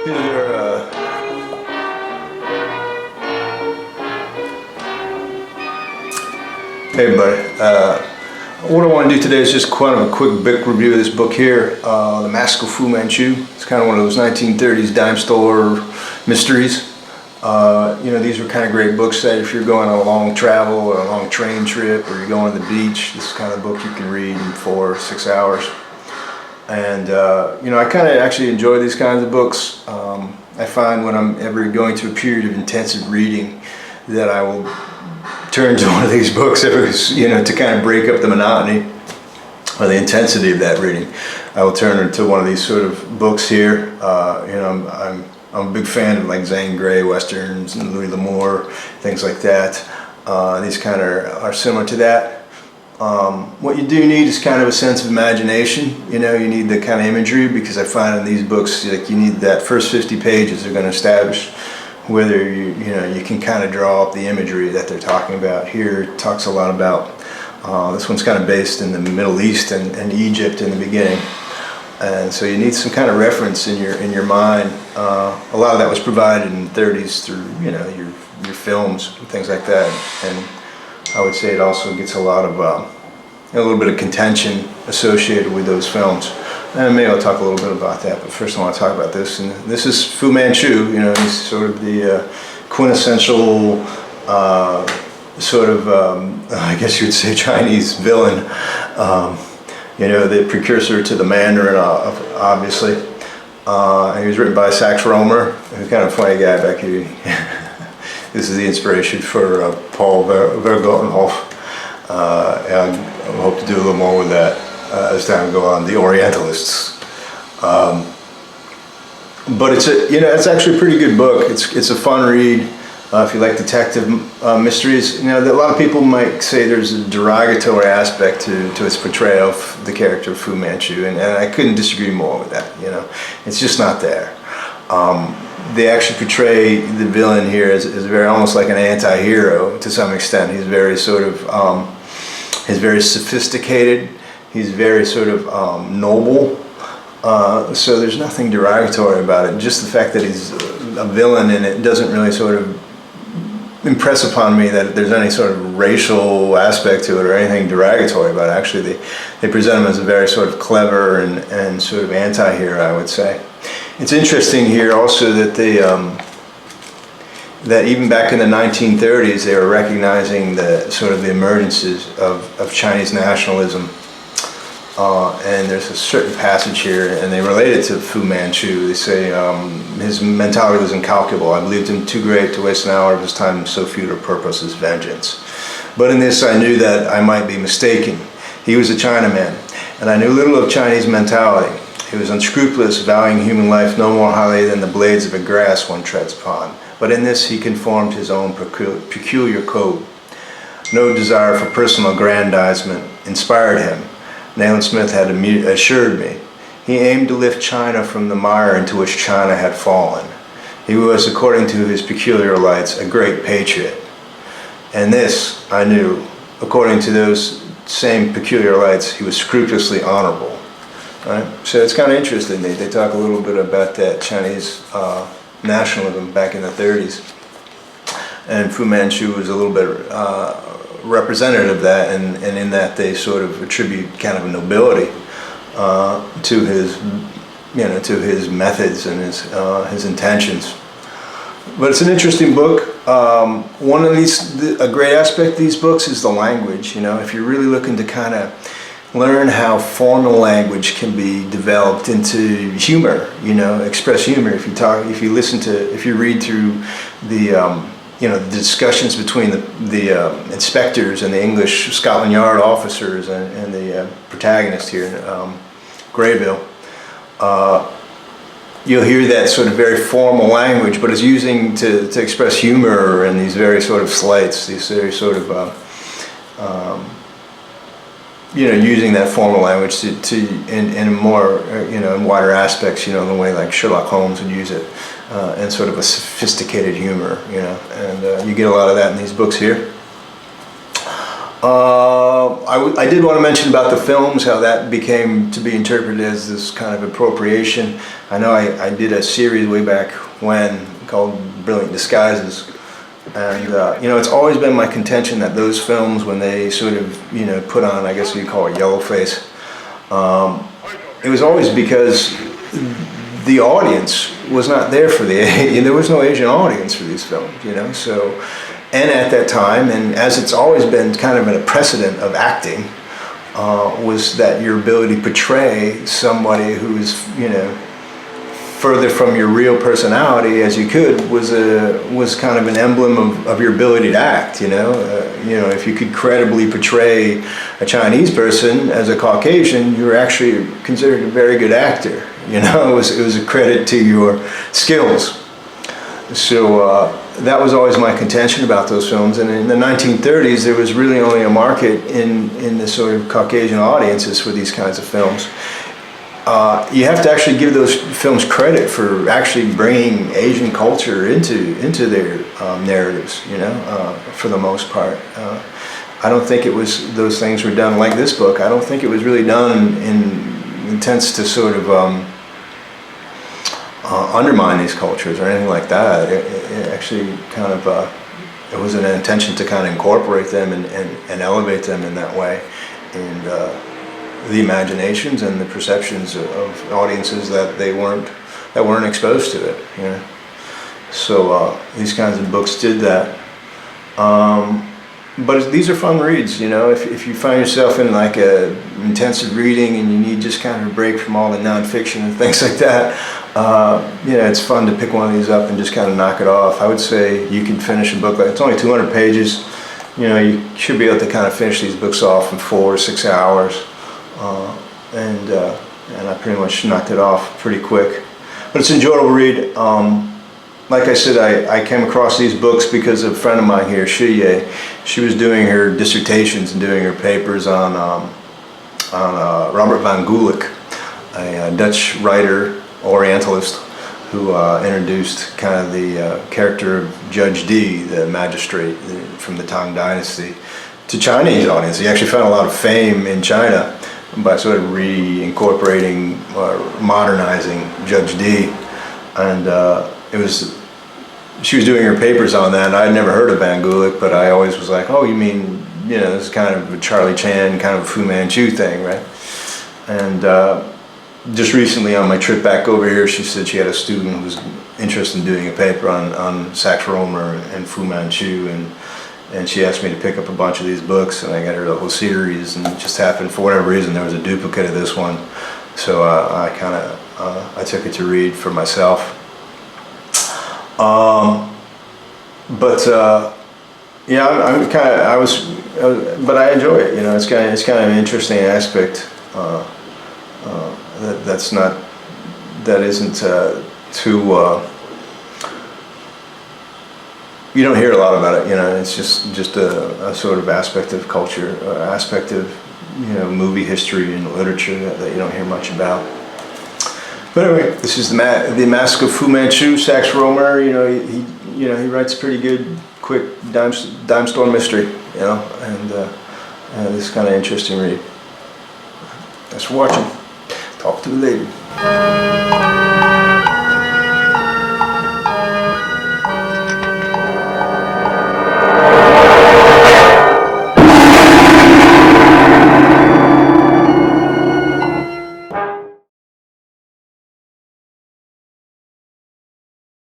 Here's our hey everybody. What I want to do today is just kind of a quick book review of this book here, The MAsk of Fu Manchu. It's kind of one of those 1930s dime store mysteries. These are kind of great books that if you're going on a long travel or a long train trip or you're going to the beach, this is the kind of book you can read in 4 or 6 hours. And I kind of actually enjoy these kinds of books. I find when I'm ever going through a period of intensive reading that I will turn to one of these books to kind of break up the monotony or the intensity of that reading. I will turn to one of these sort of books here. I'm a big fan of like Zane Grey westerns and Louis L'Amour, things like that. These kind of are similar to that. What you do need is kind of a sense of imagination. You need the kind of imagery, because I find in these books like you need that first 50 pages are going to establish whether you can kind of draw up the imagery that they're talking about. Here it talks a lot about this one's kind of based in the Middle East and Egypt in the beginning, and so you need some kind of reference in your mind. A lot of that was provided in the 30s through your films and things like that, and I would say it also gets a lot of a little bit of contention associated with those films. And maybe I'll talk a little bit about that, but first I want to talk about this. And this is Fu Manchu. He's sort of the quintessential I guess you would say Chinese villain. The precursor to the Mandarin, obviously. And he was written by Sax Rohmer, who's kind of a funny guy back here. This is the inspiration for Paul Vergotenhof. And I hope to do a little more with that as time goes on. The Orientalists, but it's actually a pretty good book. It's a fun read if you like detective mysteries. A lot of people might say there's a derogatory aspect to its portrayal of the character of Fu Manchu, and I couldn't disagree more with that. It's just not there. They actually portray the villain here as very almost like an anti-hero to some extent. He's very he's very sophisticated. He's very noble. So there's nothing derogatory about it. Just the fact that he's a villain in it doesn't really impress upon me that there's any sort of racial aspect to it or anything derogatory about it. Actually, they present him as a very clever and sort of anti-hero, I would say. It's interesting here also that that even back in the 1930s they were recognizing the emergences of Chinese nationalism. And there's a certain passage here, and they relate it to Fu Manchu. They say his mentality was incalculable. I believed him too great to waste an hour of his time in so few to purpose as vengeance. But in this I knew that I might be mistaken. He was a Chinaman, and I knew little of Chinese mentality. He was unscrupulous, valuing human life no more highly than the blades of a grass one treads upon. But in this he conformed his own peculiar code. No desire for personal aggrandizement inspired him. Nayland Smith had assured me. He aimed to lift China from the mire into which China had fallen. He was, according to his peculiar lights, a great patriot. And this, I knew, according to those same peculiar lights, he was scrupulously honorable. Right? So it's kind of interesting. They talk a little bit about that Chinese nationalism back in the 30s. And Fu Manchu was a little bit representative of that, and in that they attribute kind of a nobility to his methods and his intentions. But it's an interesting book. A great aspect of these books is the language. If you're really looking to kind of learn how formal language can be developed into humor, express humor. If you read through the discussions between the inspectors and the English Scotland Yard officers and the protagonist here, Graybill, you'll hear that very formal language, but it's using to express humor and these very slights, these very using that formal language in more in wider aspects, in the way like Sherlock Holmes would use it, and a sophisticated humor, and you get a lot of that in these books here. I did want to mention about the films, how that became to be interpreted as this kind of appropriation. I know I did a series way back when called Brilliant Disguises. And, you know, it's always been my contention that those films, when they sort of, you know, put on, I guess you'd call it yellow face, it was always because the audience was not there for there was no Asian audience for these films, you know, so, and at that time, and as it's always been kind of a precedent of acting, was that your ability to portray somebody who's, you know, further from your real personality as you could was kind of an emblem of your ability to act, you know. If you could credibly portray a Chinese person as a Caucasian, you were actually considered a very good actor, you know. It was a credit to your skills. So that was always my contention about those films. And in the 1930s, there was really only a market in the sort of Caucasian audiences for these kinds of films. You have to actually give those films credit for actually bringing Asian culture into their narratives, you know, for the most part. I don't think those things were done like this book. I don't think it was really done in intents to sort of undermine these cultures or anything like that. It actually kind of, it was an intention to kind of incorporate them and elevate them in that way. And the imaginations and the perceptions of audiences that weren't exposed to it, you know. So these kinds of books did that. But these are fun reads, you know. If you find yourself in like a intensive reading and you need just kind of a break from all the nonfiction and things like that, you know, it's fun to pick one of these up and just kind of knock it off. I would say you can finish a book, like it's only 200 pages. You know, you should be able to kind of finish these books off in 4 or 6 hours. And I pretty much knocked it off pretty quick. But it's an enjoyable read. Like I said, I came across these books because a friend of mine here, Shiye, she was doing her dissertations and doing her papers on Robert van Gulik, a Dutch writer, Orientalist, who introduced kind of the character of Judge Dee, the magistrate from the Tang Dynasty, to Chinese audience. He actually found a lot of fame in China by sort of reincorporating or modernizing Judge Dee. And she was doing her papers on that, and I'd never heard of Van Gulik, but I always was like, oh, you mean, you know, this is kind of a Charlie Chan, kind of Fu Manchu thing, right? And just recently on my trip back over here, she said she had a student who was interested in doing a paper on Sax Rohmer and Fu Manchu, and she asked me to pick up a bunch of these books, and I got her the whole series, and it just happened, for whatever reason, there was a duplicate of this one. So I took it to read for myself. Yeah, but I enjoy it, you know. It's kind of an interesting aspect, that isn't too, you don't hear a lot about it, you know. It's just a sort of aspect of culture, aspect of, you know, movie history and literature that you don't hear much about. But anyway, this is the MAsk of Fu Manchu, Sax Rohmer. You know, he writes pretty good, quick dime store mystery, you know, and this is kind of interesting read. Thanks for watching. Talk to the lady.